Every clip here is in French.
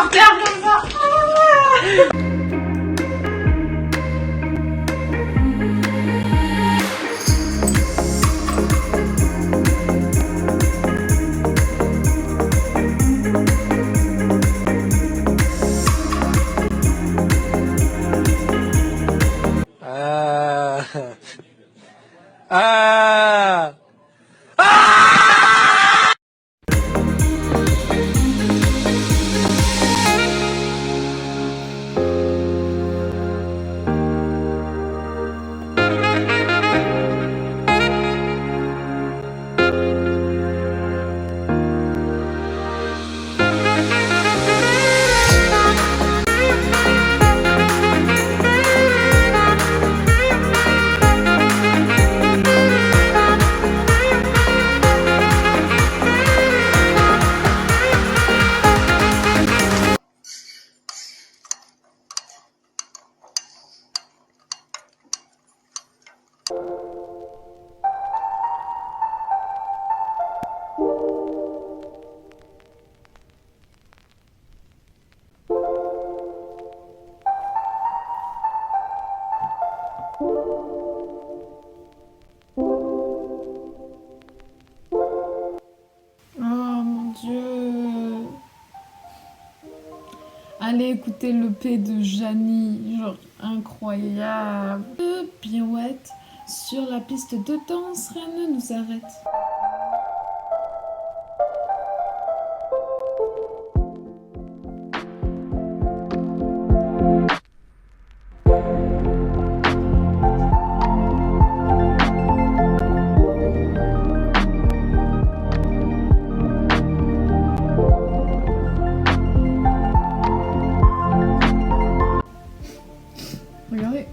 par terre comme ça. Dieu. Allez écouter l'EP de Jani, genre incroyable. Pirouette, sur la piste de danse, rien ne nous arrête. Regardez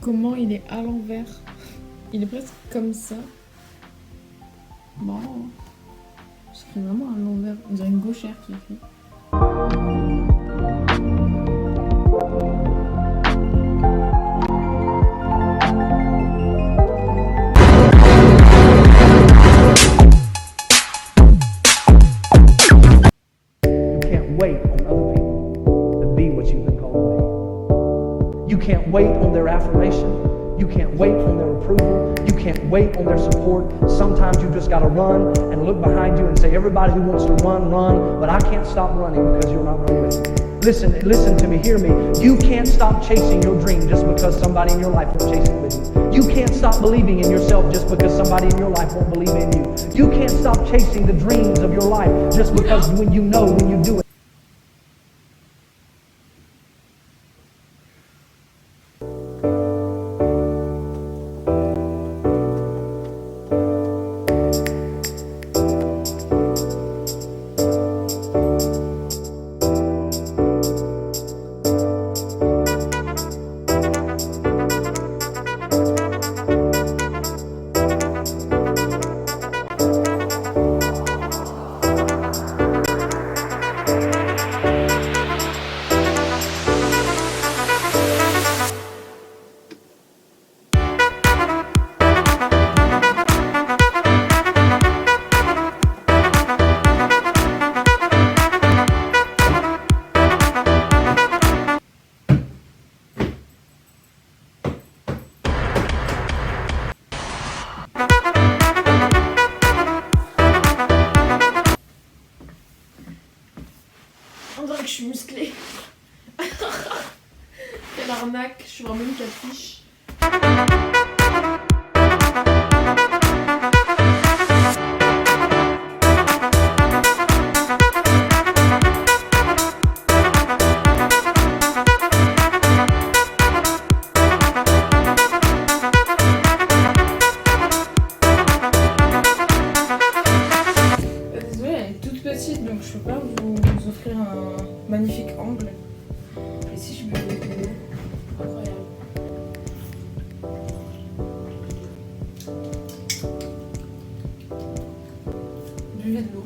comment il est à l'envers. Il est presque comme ça. Bon, c'est vraiment à l'envers. On dirait une gauchère qui écrit. You can't wait on their affirmation. You can't wait on their approval. You can't wait on their support. Sometimes you just got to run and look behind you and say, everybody who wants to run, run. But I can't stop running because you're not running with me. Listen to me, hear me. You can't stop chasing your dream just because somebody in your life won't chase it with you. You can't stop believing in yourself just because somebody in your life won't believe in you. You can't stop chasing the dreams of your life just because when you do it. On dirait que je suis musclée. Quelle arnaque, je suis vraiment une catfish. Désolée, elle est toute petite, donc je peux pas vous offrir un magnifique angle. Et si je buvais de l'eau, incroyable. Buvez de l'eau.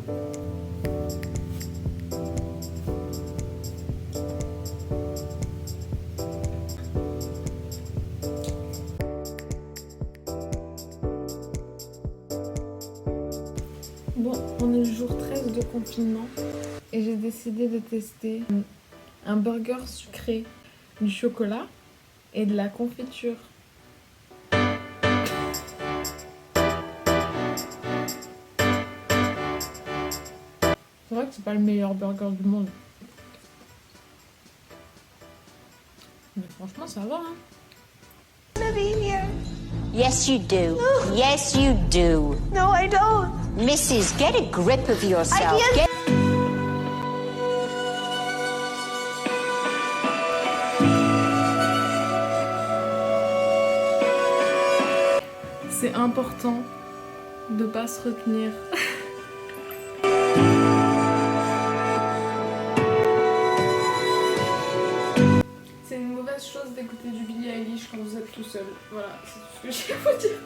Bon, on est le jour 13 de confinement et j'ai décidé de tester un burger sucré, du chocolat et de la confiture. C'est vrai que c'est pas le meilleur burger du monde. Mais franchement, ça va, hein. Yes, you do. Yes, you do. No, I don't. Mrs., get a grip of yourself. I can't. C'est important de pas se retenir. C'est une mauvaise chose d'écouter du Billie Eilish quand vous êtes tout seul. Voilà, c'est tout ce que j'ai à vous dire.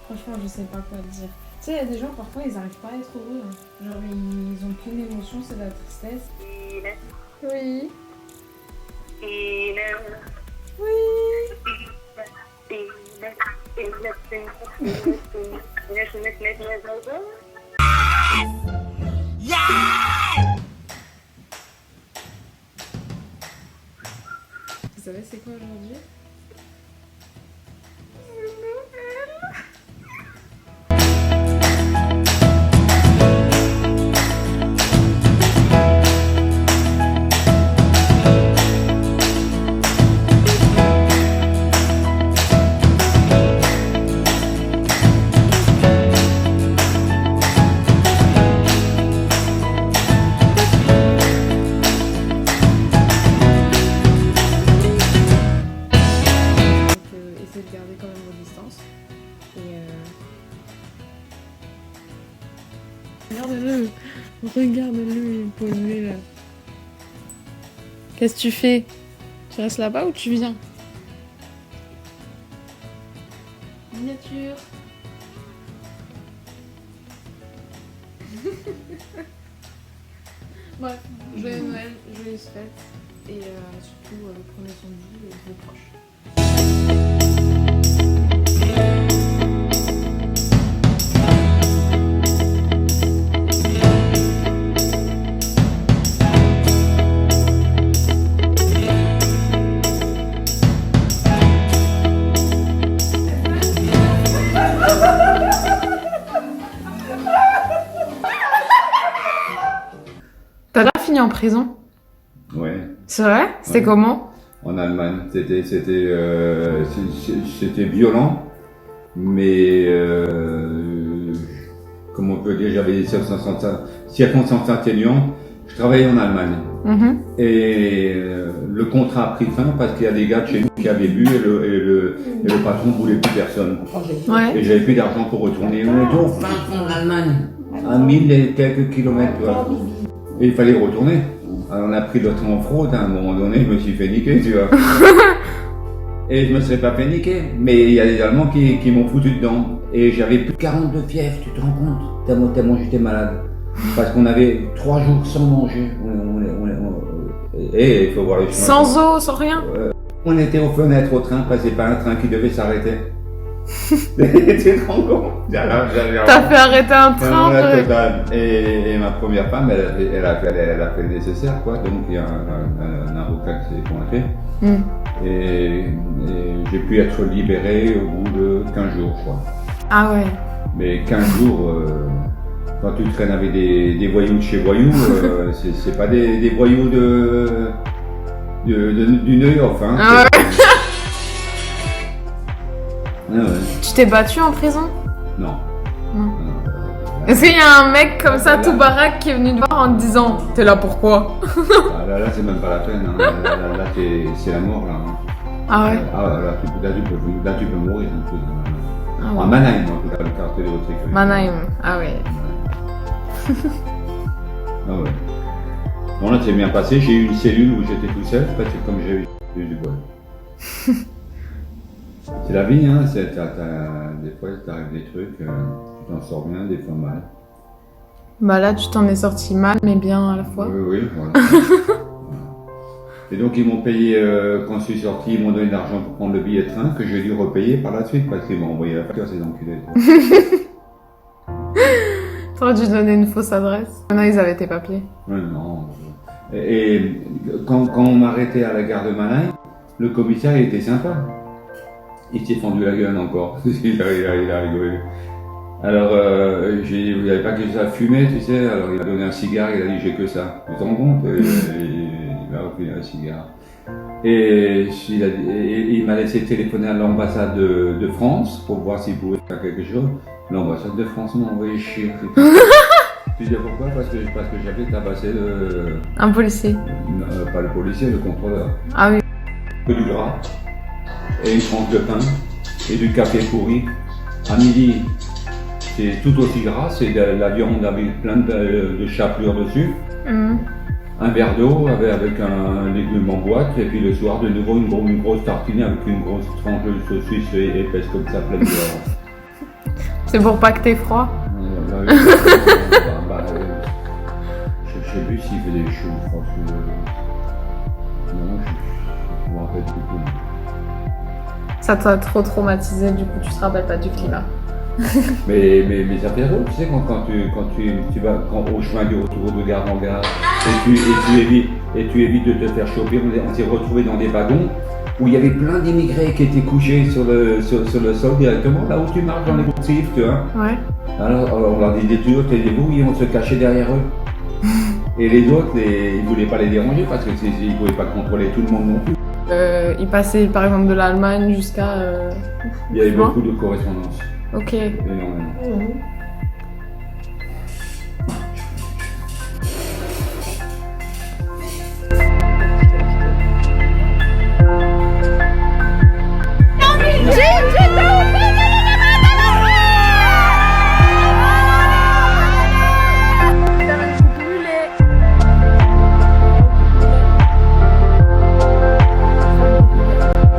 Franchement, je sais pas quoi dire. Tu sais, il y a des gens, parfois, ils arrivent pas à être heureux. Hein. Genre, ils ont qu'une émotion, c'est la tristesse. Oui. Vous savez, c'est quoi aujourd'hui? Essayez de garder quand même vos distances. Et regardez-le, regarde-le, il est posé là. Qu'est-ce que tu fais? Tu restes là-bas ou tu viens? Miniature. Bref, joyeux Noël, joyeuses fêtes et surtout prenez soin de vous et de vos proches. T'as déjà fini en prison? Ouais, C'est vrai? C'était Ouais. comment? en Allemagne. C'était violent, mais comment on peut dire, j'avais des circonstances atténuantes. Je travaillais en Allemagne et le contrat a pris fin parce qu'il y a des gars de chez nous qui avaient bu et le patron voulait plus personne. Ouais. Et j'avais plus d'argent pour retourner. On était au fin fond de l'Allemagne, à 1000 et quelques kilomètres. Tu vois. Et il fallait retourner. Alors on a pris le train en fraude, à un moment donné, je me suis fait niquer, tu vois. Et je me serais pas fait niquer, mais il y a des Allemands qui m'ont foutu dedans. Et j'avais plus de 42 fièvre, tu te rends compte? Tellement j'étais malade. Parce qu'on avait 3 jours sans manger. Et il faut voir les chemins. Sans eau, sans rien? On était aux fenêtres au train, passé par un train qui devait s'arrêter. Tu te rends compte? T'as fait arrêter un train? La Ouais. totale. Et ma première femme, elle a fait le nécessaire, quoi. Donc il y a un avocat qui s'est pointé. Et j'ai pu être libéré au bout de 15 jours, je crois. Ah ouais. Mais 15 jours, quand tu traînes avec des voyous de chez voyous, c'est pas des voyous du New York, hein. Ah ouais. Ah ouais. Tu t'es battu en prison? Non. Non. Est-ce qu'il y a un mec comme ça, tout baraque, qui est venu te voir en te disant « T'es là pourquoi ?» Là, c'est même pas la peine. Hein. Là, c'est la mort, là. Hein. Ah ouais. Là, tu peux mourir. En plus. Ah ouais. À Mannheim, en tout cas, le quartier de haute sécurité. Mannheim. Ah ouais. Ah ouais. Bon, là, c'est bien passé. J'ai eu une cellule où j'étais tout seul parce que comme j'ai eu du bol. C'est la vie, hein. Des fois, t'arrives des trucs, tu t'en sors bien, des fois mal. Bah là, tu t'en es sorti mal, mais bien à la fois. Oui, voilà. Et donc, ils m'ont payé, quand je suis sorti, ils m'ont donné de l'argent pour prendre le billet de train que j'ai dû repayer par la suite parce qu'ils m'ont envoyé la facture, ces enculés. T'aurais dû donner une fausse adresse. Maintenant, ils avaient tes papiers. Ouais, non. Et quand on m'a arrêté à la gare de Mannheim, le commissaire, il était sympa. Il s'est fendu la gueule encore. il a rigolé. Alors, j'ai dit, vous n'avez pas que ça à fumer, tu sais. Alors, il a donné un cigare, il a dit, j'ai que ça. Tu te rends compte? Il a refilé un cigare. Et il m'a laissé téléphoner à l'ambassade de France pour voir s'il pouvait faire quelque chose. L'ambassade de France m'a envoyé chier. Tu sais pourquoi? Parce que j'avais tabassé Un policier. pas le policier, le contrôleur. Ah oui. Que du gras, et une tranche de pain, et du café pourri. À midi, c'est tout aussi gras, c'est de la viande avec plein de chapelure dessus. Un verre d'eau avec un légume en boîte, et puis le soir, de nouveau, une grosse tartine avec une grosse tranche de saucisse épaisse comme ça, pleine de... C'est pour pas que t'aies froid. J'ai vu s'il faisait chaud, franchement. Non, je me rappelle plus. Ça t'a trop traumatisé, du coup tu te rappelles pas du climat. Mais ça fait drôle, tu sais, quand tu vas au chemin du retour de gare en gare et tu évites de te faire choper, on s'est retrouvés dans des wagons où il y avait plein d'immigrés qui étaient couchés sur le sol directement, là où tu marches dans les coursives, tu vois. Ouais. Alors on leur disait toujours, taisez-vous, et on se cachait derrière eux. Et les autres, ils voulaient pas les déranger parce qu'ils pouvaient pas contrôler tout le monde non plus. Il passait par exemple de l'Allemagne jusqu'à... Il y avait loin. beaucoup de correspondances. Ok. Énormément.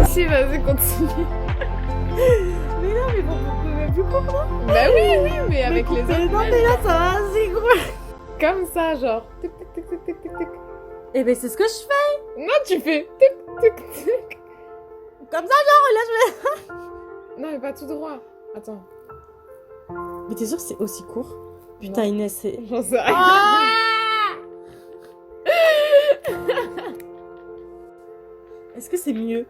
Si, vas-y, continue. Mais non, mais vous pouvez plus comprendre. Bah oui, mais avec les autres. Non, mais là, ça va, c'est gros. Comme ça, genre. Tic, tic, tic, tic, tic, tic, tic. Eh ben, c'est ce que je fais. Non, tu fais tic, tic, tic. Comme ça, genre, et là, je fais. Non, mais pas tout droit. Attends. Mais t'es sûr que c'est aussi court? Putain, Inès, c'est. J'en sais rien. Ah Est-ce que c'est mieux?